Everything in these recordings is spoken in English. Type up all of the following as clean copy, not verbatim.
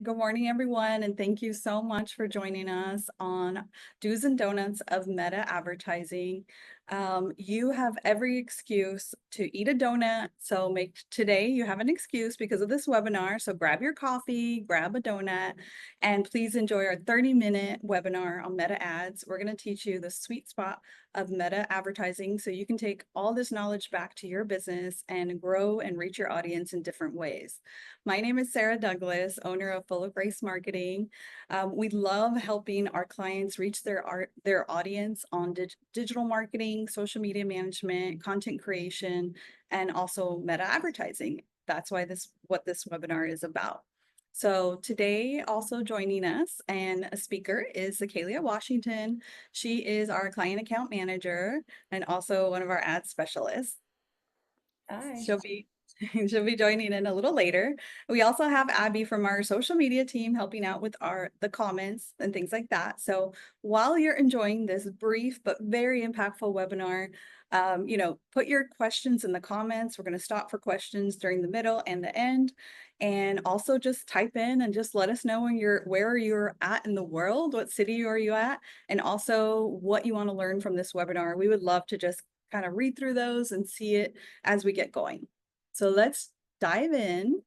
Good morning, everyone, and thank you so much for joining us on Do's and Donuts of Meta Advertising. You have every excuse to eat a donut, so make today you have an excuse because of this webinar. So grab your coffee, grab a donut, and please enjoy our 30-minute webinar on Meta Ads. We're going to teach you the sweet spot of Meta Advertising so you can take all this knowledge back to your business and grow and reach your audience in different ways. My name is Sarah Douglas, owner of Full of Grace Marketing. We love helping our clients reach their audience on digital marketing, social media management, content creation, and also meta advertising. That's why what this webinar is about. So today, also joining us and a speaker is Zakelia Washington. She is our client account manager and also one of our ad specialists. Hi. She'll be she'll be joining in a little later. We also have Abby from our social media team helping out with the comments and things like that. So while you're enjoying this brief but very impactful webinar, put your questions in the comments. We're going to stop for questions during the middle and the end. And also just type in and just let us know where you're at in the world, what city are you at, and also what you want to learn from this webinar. We would love to just kind of read through those and see it as we get going. So let's dive in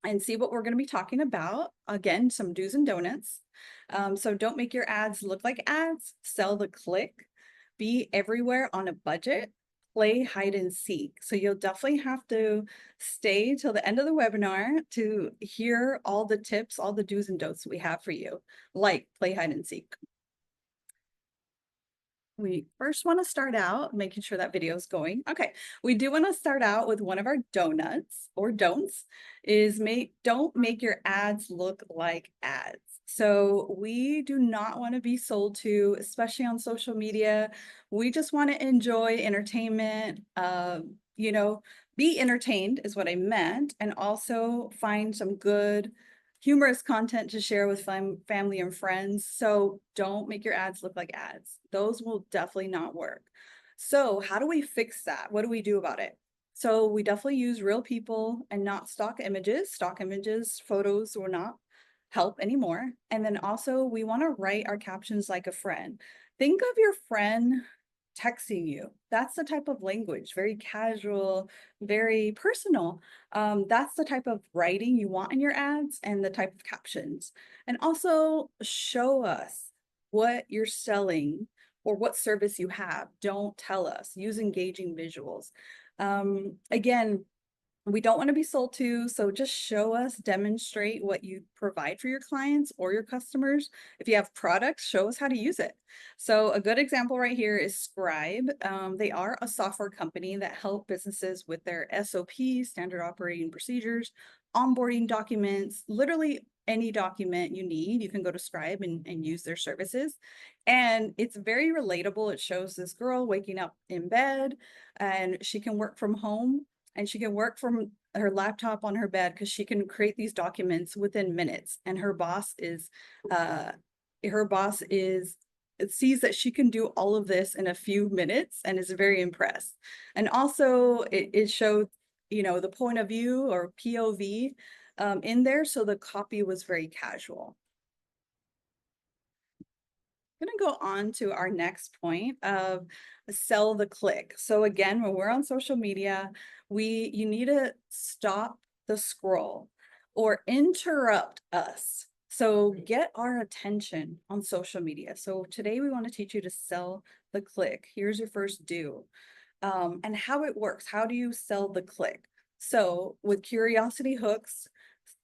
and see what we're going to be talking about. Again, some do's and donuts. So don't make your ads look like ads, sell the click, be everywhere on a budget, play hide and seek. So you'll definitely have to stay till the end of the webinar to hear all the tips, all the do's and don'ts we have for you, like play hide and seek. We first want to start out making sure that video is going. Okay, we do want to start out with one of our donuts or don'ts is don't make your ads look like ads. So we do not want to be sold to, especially on social media. We just want to enjoy entertainment, be entertained is what I meant, and also find some good humorous content to share with family and friends. So don't make your ads look like ads. Those will definitely not work. So how do we fix that? What do we do about it? So we definitely use real people and not stock images. Stock images, photos will not help anymore. And then also we want to write our captions like a friend. Think of your friend texting you. That's the type of language, very casual, very personal. That's the type of writing you want in your ads and the type of captions. And also show us what you're selling or what service you have. Don't tell us. Use engaging visuals. Again, we don't want to be sold to, so just show us, demonstrate what you provide for your clients or your customers. If you have products, show us how to use it. So a good example right here is Scribe. They are a software company that help businesses with their SOPs, standard operating procedures, onboarding documents, literally any document you need, you can go to Scribe and use their services. And it's very relatable. It shows this girl waking up in bed and she can work from home and she can work from her laptop on her bed because she can create these documents within minutes. And uh, her boss is sees that she can do all of this in a few minutes and is very impressed. And also it showed, the point of view or POV in there. So the copy was very casual. I'm going to go on to our next point of sell the click. So again, when we're on social media, you need to stop the scroll or interrupt us. So get our attention on social media. So today we want to teach you to sell the click. Here's your first do. And how it works. How do you sell the click? So with curiosity hooks,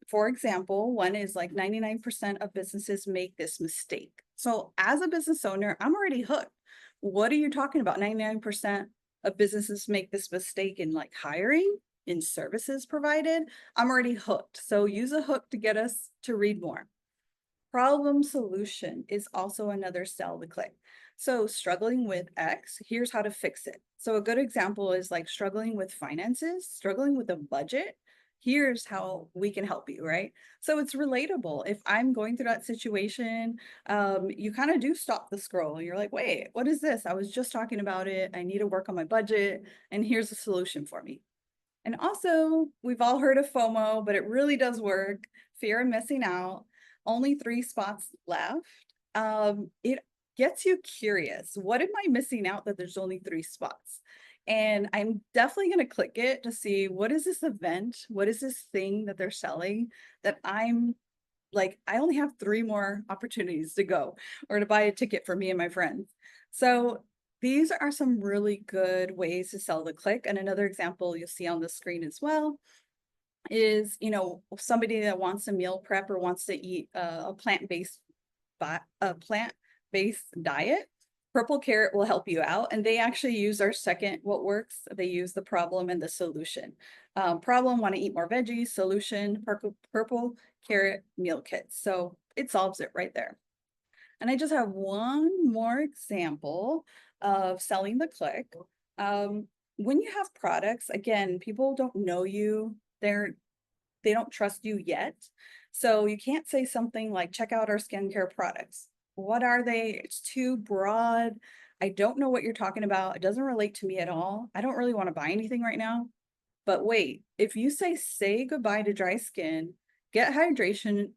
for example, one is like 99% of businesses make this mistake. So as a business owner, I'm already hooked. What are you talking about? 99% of businesses make this mistake in like hiring, in services provided. I'm already hooked. So use a hook to get us to read more. Problem solution is also another sell the click. So struggling with X, here's how to fix it. So a good example is like struggling with finances, struggling with a budget. Here's how we can help you, right? So it's relatable. If I'm going through that situation, you kind of do stop the scroll. You're like, wait, what is this? I was just talking about it. I need to work on my budget, and here's a solution for me. And also, we've all heard of FOMO, but it really does work. fear of missing out, only 3 spots left. It gets you curious. What am I missing out that there's only 3 spots? And I'm definitely gonna click it to see what is this event? What is this thing that they're selling that I'm like, I only have 3 more opportunities to go or to buy a ticket for me and my friends. So these are some really good ways to sell the click. And another example you'll see on the screen as well is, somebody that wants a meal prep or wants to eat a plant-based diet. Purple Carrot will help you out, and they actually use our second what works. They use the problem and the solution. Problem, want to eat more veggies. Solution, Purple Carrot meal kit. So it solves it right there. And I just have one more example of selling the click. When you have products, again, people don't know you. They don't trust you yet. So you can't say something like, check out our skincare products. What are they? It's too broad. I don't know what you're talking about. It doesn't relate to me at all. I don't really want to buy anything right now. But wait, if you say goodbye to dry skin, get hydration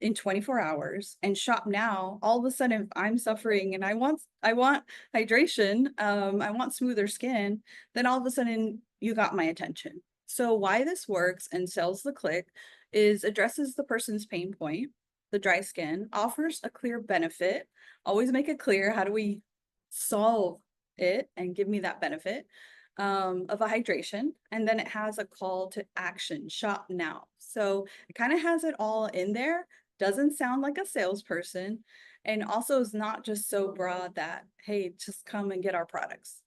in 24 hours and shop now, all of a sudden if I'm suffering and I want hydration, I want smoother skin, then all of a sudden you got my attention. So why this works and sells the click is addresses the person's pain point, the dry skin, offers a clear benefit. Always make it clear, how do we solve it and give me that benefit of a hydration. And then it has a call to action, shop now. So it kind of has it all in there. Doesn't sound like a salesperson, and also is not just so broad that, hey, just come and get our products.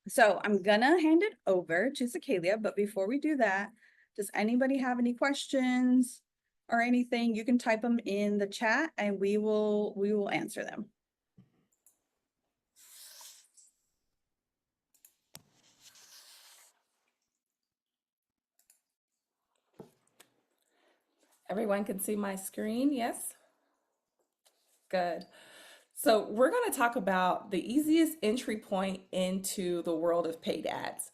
So I'm gonna hand it over to Zakalia, but before we do that, does anybody have any questions or anything? You can type them in the chat and we will answer them. Everyone can see my screen, yes? Good. So we're going to talk about the easiest entry point into the world of paid ads.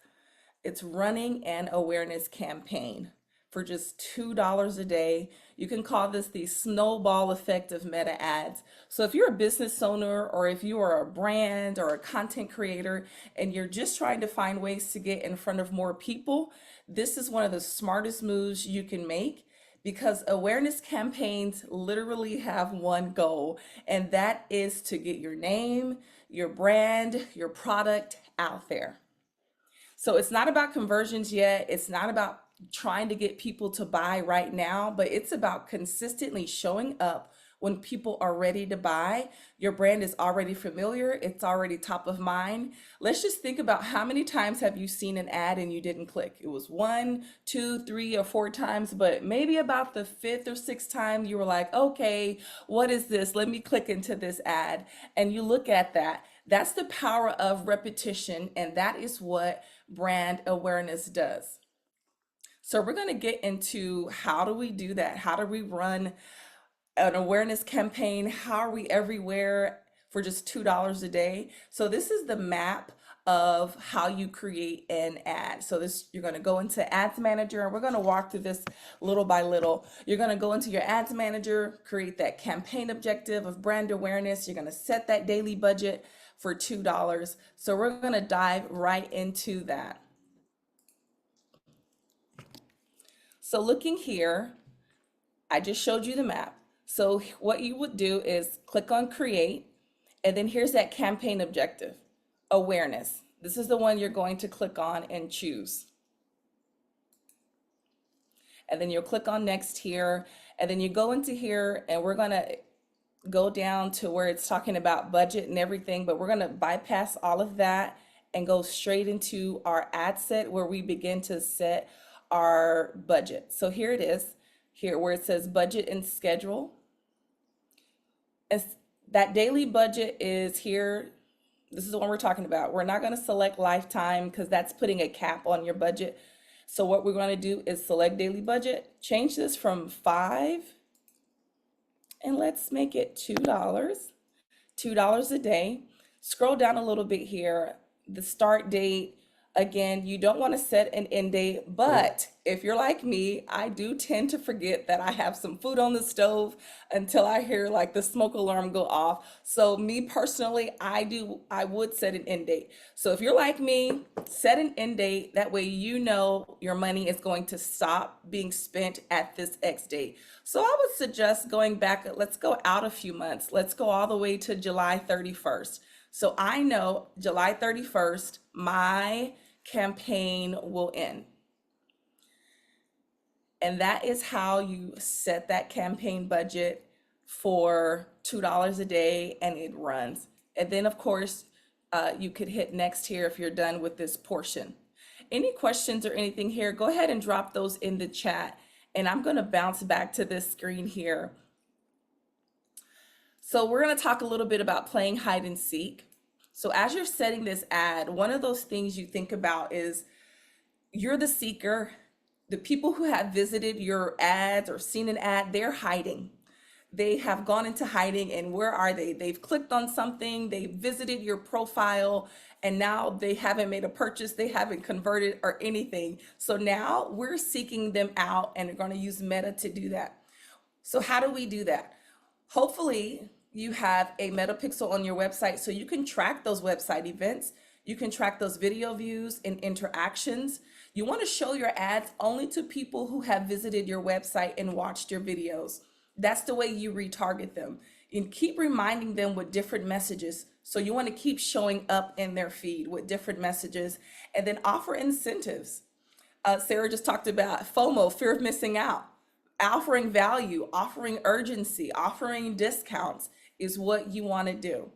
It's running an awareness campaign for just $2 a day. You can call this the snowball effect of meta ads. So if you're a business owner or if you are a brand or a content creator and you're just trying to find ways to get in front of more people, this is one of the smartest moves you can make, because awareness campaigns literally have one goal, and that is to get your name, your brand, your product out there. So it's not about conversions yet. It's not about trying to get people to buy right now, but it's about consistently showing up when people are ready to buy. Your brand is already familiar. It's already top of mind. Let's just think about how many times have you seen an ad and you didn't click? It was 1, 2, 3, or 4 times, but maybe about the 5th or 6th time you were like, okay, what is this? Let me click into this ad. And you look at that. That's the power of repetition, and that is what brand awareness does. So we're going to get into how do we do that? How do we run an awareness campaign? How are we everywhere for just $2 a day? So this is the map of how you create an ad. So this, you're going to go into Ads Manager, and we're going to walk through this little by little. You're going to go into your Ads Manager, create that campaign objective of brand awareness. You're going to set that daily budget for $2. So we're going to dive right into that. So looking here, I just showed you the map. So what you would do is click on create, and then here's that campaign objective, awareness. This is the one you're going to click on and choose. And then you'll click on next here, and then you go into here, and we're gonna go down to where it's talking about budget and everything, but we're gonna bypass all of that and go straight into our ad set where we begin to set our budget. So here it is, here where it says budget and schedule. And that daily budget is here. This is the one we're talking about. We're not going to select lifetime because that's putting a cap on your budget. So what we're going to do is select daily budget, change this from 5, and let's make it $2 a day. Scroll down a little bit here. The start date, Again, you don't want to set an end date, but if you're like me, I do tend to forget that I have some food on the stove until I hear like the smoke alarm go off. So me personally, I would set an end date. So if you're like me, set an end date. That way you know your money is going to stop being spent at this X date. So I would suggest going back, let's go out a few months. Let's go all the way to July 31st. So I know July 31st, my campaign will end. And that is how you set that campaign budget for $2 a day and it runs. And then, of course, you could hit next here if you're done with this portion. Any questions or anything here, go ahead and drop those in the chat. And I'm going to bounce back to this screen here. So we're going to talk a little bit about playing hide and seek. So as you're setting this ad, one of those things you think about is you're the seeker. The people who have visited your ads or seen an ad, they're hiding. They have gone into hiding, and where are they? They've clicked on something, they visited your profile, and now they haven't made a purchase, they haven't converted or anything. So now we're seeking them out and we're going to use Meta to do that. So how do we do that? Hopefully you have a meta pixel on your website so you can track those website events. You can track those video views and interactions. You want to show your ads only to people who have visited your website and watched your videos. That's the way you retarget them. And keep reminding them with different messages. So you want to keep showing up in their feed with different messages, and then offer incentives. Sarah just talked about FOMO, fear of missing out. Offering value, offering urgency, offering discounts is what you want to do.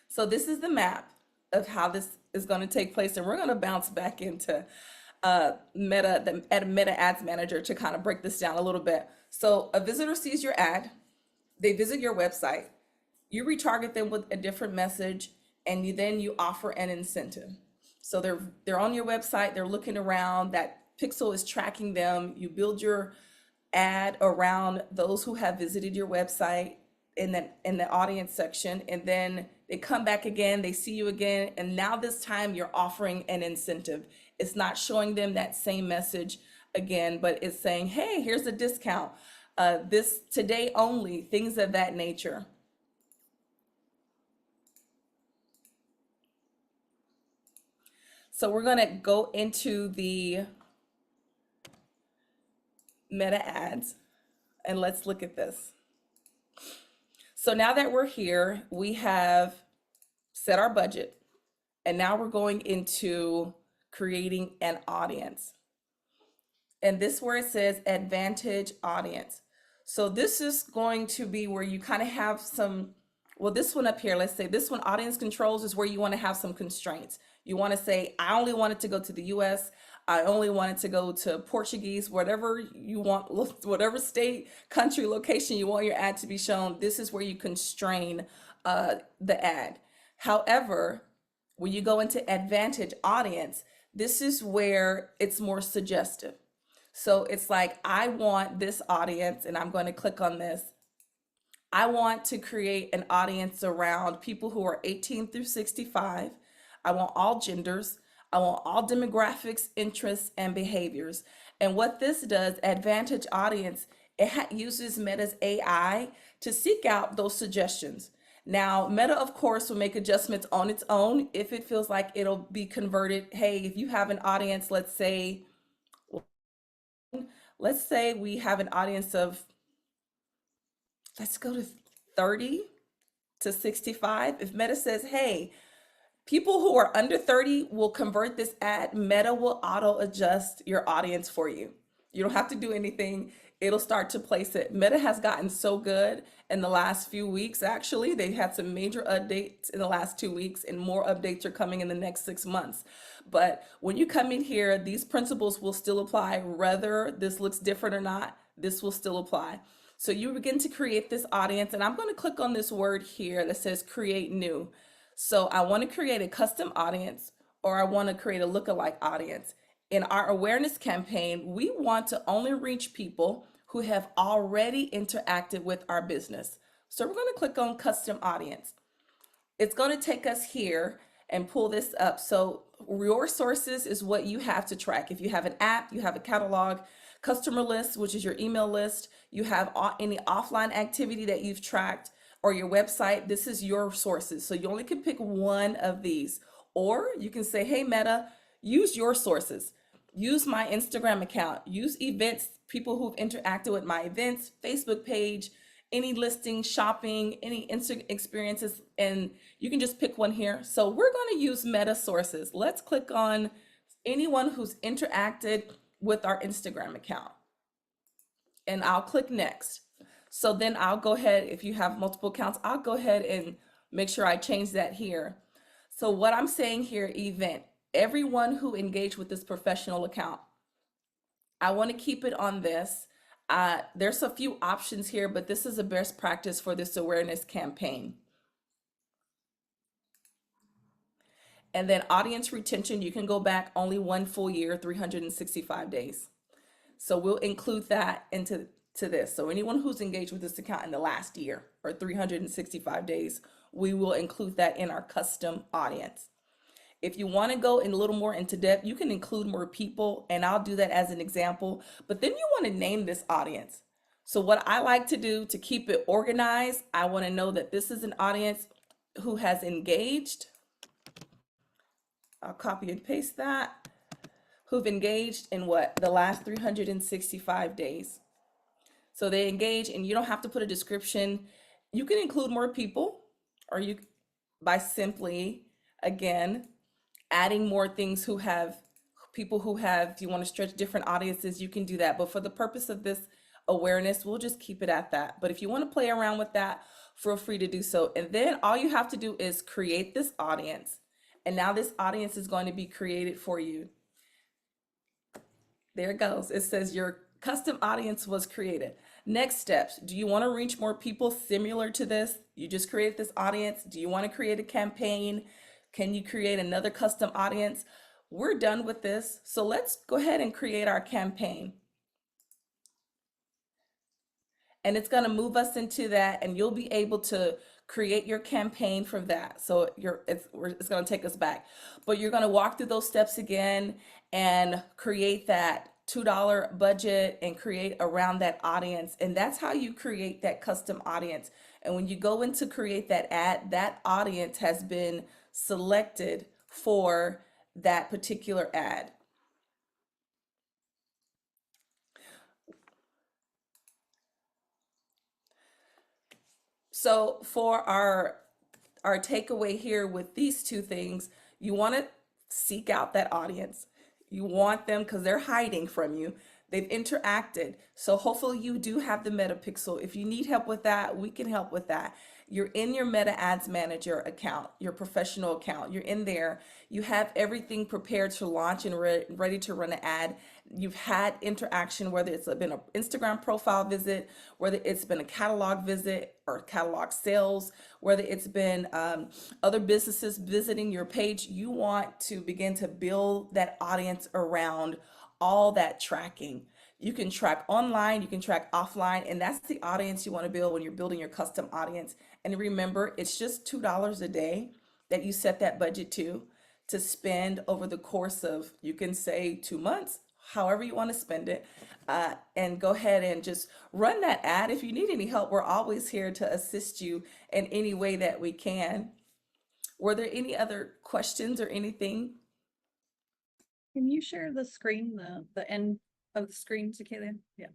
So this is the map of how this is going to take place, and we're going to bounce back into Meta Ads Manager to kind of break this down a little bit. So a visitor sees your ad, they visit your website, you retarget them with a different message, and then you offer an incentive. So they're on your website, they're looking around, that pixel is tracking them. You build your ad around those who have visited your website in the audience section, and then they come back again, they see you again, and now this time you're offering an incentive. It's not showing them that same message again, but it's saying, hey, here's a discount, this today only, things of that nature. So we're going to go into the meta ads and let's look at this. So now that we're here, we have set our budget, and now we're going into creating an audience. And this is where it says advantage audience. So this is going to be where you kind of have some, well, this one up here, let's say this one, audience controls, is where you want to have some constraints. You want to say, I only want it to go to the US. I only want it to go to Portuguese, whatever you want, whatever state, country, location you want your ad to be shown. This is where you constrain the ad. However, when you go into advantage audience, this is where it's more suggestive. So it's like, I want this audience, and I'm going to click on this. I want to create an audience around people who are 18 through 65. I want all genders. I want all demographics, interests, and behaviors. And what this does, advantage audience, it uses Meta's AI to seek out those suggestions. Now, Meta, of course, will make adjustments on its own if it feels like it'll be converted. Hey, if you have an audience, let's say we have an audience of, let's go to 30 to 65. If Meta says, hey, people who are under 30 will convert this ad, Meta will auto adjust your audience for you. You don't have to do anything. It'll start to place it. Meta has gotten so good in the last few weeks. Actually, they had some major updates in the last 2 weeks, and more updates are coming in the next 6 months. But when you come in here, these principles will still apply. Whether this looks different or not, this will still apply. So you begin to create this audience, and I'm going to click on this word here that says create new. So I want to create a custom audience, or I want to create a lookalike audience. In our awareness campaign, we want to only reach people who have already interacted with our business. So we're going to click on custom audience. It's going to take us here and pull this up. So your sources is what you have to track. If you have an app, you have a catalog, customer list, which is your email list, you have any offline activity that you've tracked, or your website, this is your sources. So you only can pick one of these. Or you can say, hey, Meta, use your sources. Use my Instagram account, use events, people who've interacted with my events, Facebook page, any listings, shopping, any Insta experiences, and you can just pick one here. So we're going to use Meta sources. Let's click on anyone who's interacted with our Instagram account, and I'll click next. So then I'll go ahead, if you have multiple accounts, I'll go ahead and make sure I change that here. So what I'm saying here, event, everyone who engaged with this professional account, I want to keep it on this. There's a few options here, but this is a best practice for this awareness campaign. And then audience retention, you can go back only one full year, 365 days. So we'll include that into this. So anyone who's engaged with this account in the last year or 365 days, we will include that in our custom audience. If you want to go in a little more into depth, you can include more people, and I'll do that as an example, but then you want to name this audience. So what I like to do to keep it organized, I want to know that this is an audience who has engaged. I'll copy and paste that. Who've engaged in what? The last 365 days. So they engage, and you don't have to put a description. You can include more people, or you by simply, again, adding more things who have people who have, if you want to stretch different audiences, you can do that. But for the purpose of this awareness, we'll just keep it at that. But if you want to play around with that, feel free to do so. And then all you have to do is create this audience. And now this audience is going to be created for you. There it goes. It says your custom audience was created. Next steps. Do you want to reach more people similar to this? You just created this audience. Do you want to create a campaign? Can you create another custom audience? We're done with this. So let's go ahead and create our campaign. And it's going to move us into that, and you'll be able to create your campaign from that. So it's going to take us back, but you're going to walk through those steps again and create that $2 budget and create around that audience. And that's how you create that custom audience. And when you go in to create that ad, that audience has been selected for that particular ad. So for our takeaway here with these two things, you want to seek out that audience. You want them because they're hiding from you. They've interacted. So hopefully you do have the Meta Pixel. If you need help with that, we can help with that. You're in your Meta Ads Manager account, your professional account. You're in there. You have everything prepared to launch and ready to run an ad. You've had interaction, whether it's been an Instagram profile visit, whether it's been a catalog visit or catalog sales, whether it's been other businesses visiting your page. You want to begin to build that audience around all that tracking. You can track online, you can track offline, and that's the audience you want to build when you're building your custom audience. And remember, it's just $2 a day that you set that budget to spend over the course of, you can say 2 months, however you want to spend it, and go ahead and just run that ad. If you need any help, we're always here to assist you in any way that we can. Were there any other questions or anything? Can you share the screen, the end of the screen, Zakayla? Yeah.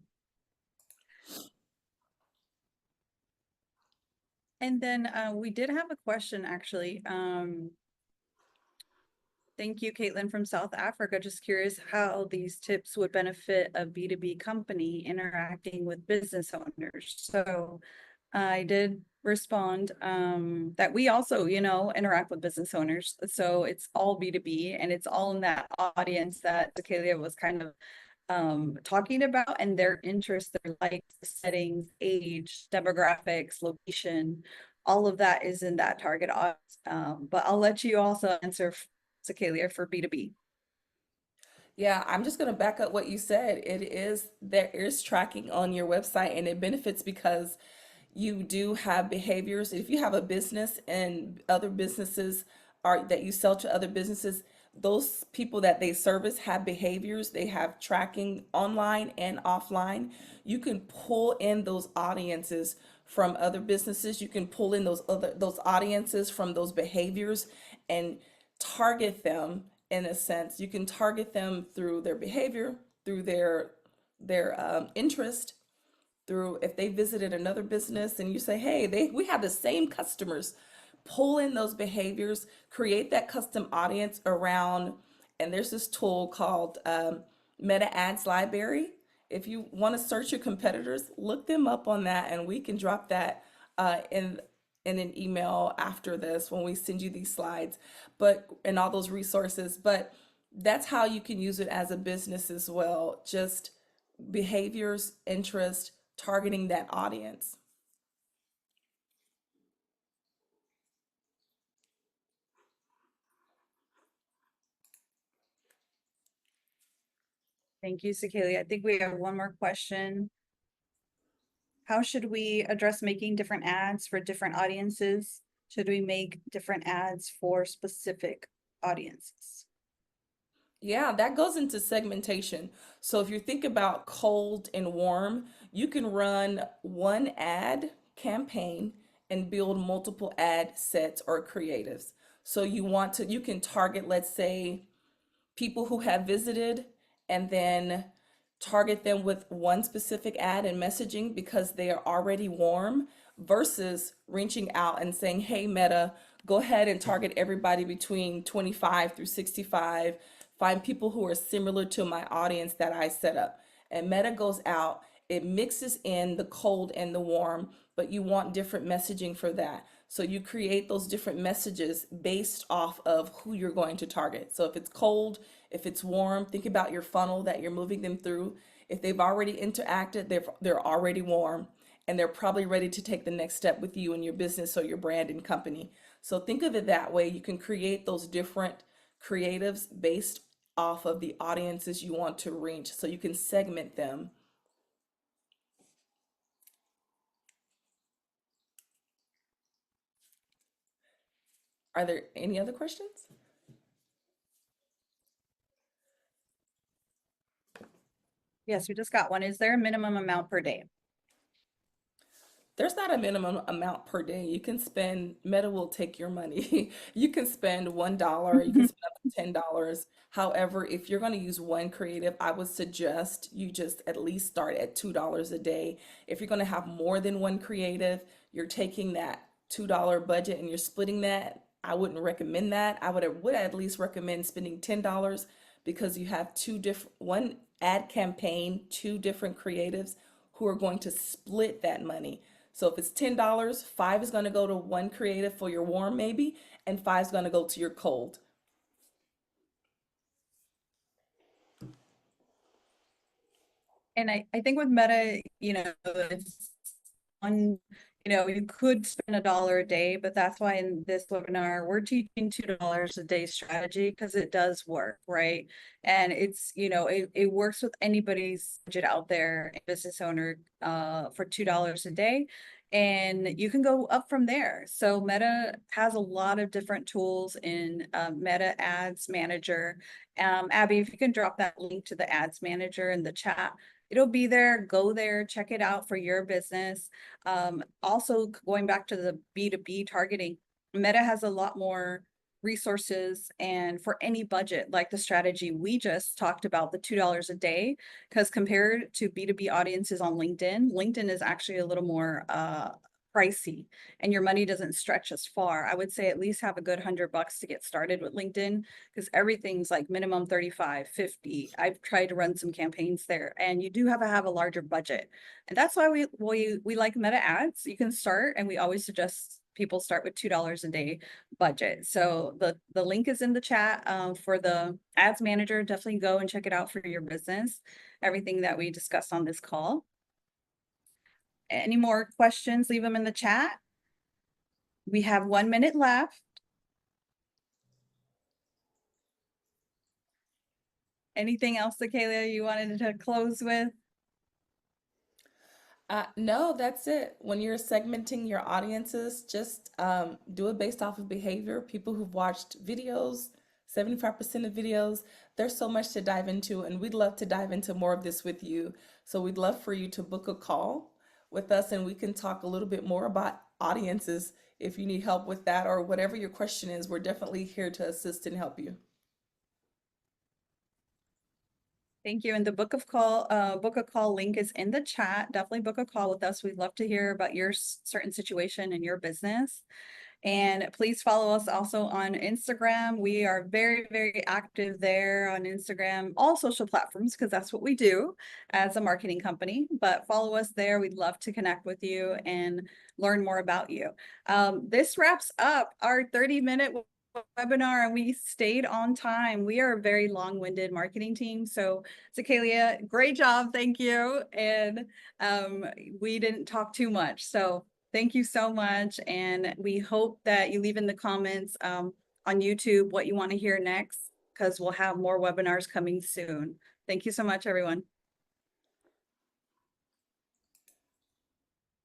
And then we did have a question actually. Thank you, Caitlin from South Africa. Just curious how these tips would benefit a B2B company interacting with business owners. So I did respond that we also, interact with business owners. So it's all B2B and it's all in that audience that Zakayla was kind of talking about, and their interests, their likes, settings, age, demographics, location, all of that is in that target audience. But I'll let you also answer, Zakalia, for B2B. Yeah, I'm just going to back up what you said. There is tracking on your website, and it benefits because you do have behaviors. If you have a business and other businesses are that you sell to other businesses, those people that they service have behaviors. They have tracking online and offline. You can pull in those audiences from other businesses. You can pull in those audiences from those behaviors and target them in a sense. You can target them through their behavior, through their interest, through if they visited another business and you say, hey, we have the same customers. Pull in those behaviors, create that custom audience around, and there's this tool called Meta Ads Library. If you want to search your competitors, look them up on that, and we can drop that in an email after this when we send you these slides, but and all those resources. But that's how you can use it as a business as well. Just behaviors, interest, targeting that audience. Thank you, Sakeli. I think we have one more question. How should we address making different ads for different audiences? Should we make different ads for specific audiences? Yeah, that goes into segmentation. So if you think about cold and warm, you can run one ad campaign and build multiple ad sets or creatives. So you can target, let's say, people who have visited and then target them with one specific ad and messaging because they are already warm versus reaching out and saying, hey, Meta, go ahead and target everybody between 25 through 65. Find people who are similar to my audience that I set up. And Meta goes out, it mixes in the cold and the warm, but you want different messaging for that. So you create those different messages based off of who you're going to target. So if it's cold, if it's warm, think about your funnel that you're moving them through. If they've already interacted, they're already warm and they're probably ready to take the next step with you in your business or your brand and company. So think of it that way. You can create those different creatives based off of the audiences you want to reach so you can segment them. Are there any other questions? Yes, we just got one. Is there a minimum amount per day? There's not a minimum amount per day. You can spend, Meta will take your money. You can spend $1, you can spend up to $10. However, if you're going to use one creative, I would suggest you just at least start at $2 a day. If you're going to have more than one creative, you're taking that $2 budget and you're splitting that. I wouldn't recommend that. I would at least recommend spending $10 because you have one ad campaign, two different creatives who are going to split that money. So if it's $10, five is going to go to one creative for your warm maybe, and five is going to go to your cold. And I think with Meta, it's one, you could spend $1 a day, but that's why in this webinar, we're teaching $2 a day strategy because it does work, right? And it's, it works with anybody's budget out there, a business owner, for $2 a day. And you can go up from there. So Meta has a lot of different tools in Meta Ads Manager. Abby, if you can drop that link to the Ads Manager in the chat, it'll be there. Go there, check it out for your business. Also going back to the B2B targeting, Meta has a lot more resources and for any budget, like the strategy we just talked about, the $2 a day, because compared to B2B audiences on LinkedIn, LinkedIn is actually a little more pricey and your money doesn't stretch as far. I would say at least have a good $100 to get started with LinkedIn because everything's like minimum 35, 50. I've tried to run some campaigns there and you do have a larger budget. And that's why we like Meta Ads. You can start and we always suggest people start with $2 a day budget. So the link is in the chat for the ads manager. Definitely go and check it out for your business. Everything that we discussed on this call. Any more questions, leave them in the chat. We have 1 minute left. Anything else, Akela, you wanted to close with? No, that's it. When you're segmenting your audiences, just do it based off of behavior. People who've watched videos, 75% of videos, there's so much to dive into, and we'd love to dive into more of this with you. So we'd love for you to book a call with us, and we can talk a little bit more about audiences if you need help with that or whatever your question is. We're definitely here to assist and help you. Thank you. And the book a call link is in the chat. Definitely book a call with us. We'd love to hear about your certain situation in your business. And please follow us also on Instagram. We are very, very active there on Instagram, all social platforms, because that's what we do as a marketing company. But follow us there. We'd love to connect with you and learn more about you. This wraps up our 30-minute webinar, and we stayed on time. We are a very long-winded marketing team. So Zakalia, great job. Thank you. And we didn't talk too much. So thank you so much. And we hope that you leave in the comments on YouTube what you want to hear next, because we'll have more webinars coming soon. Thank you so much, everyone.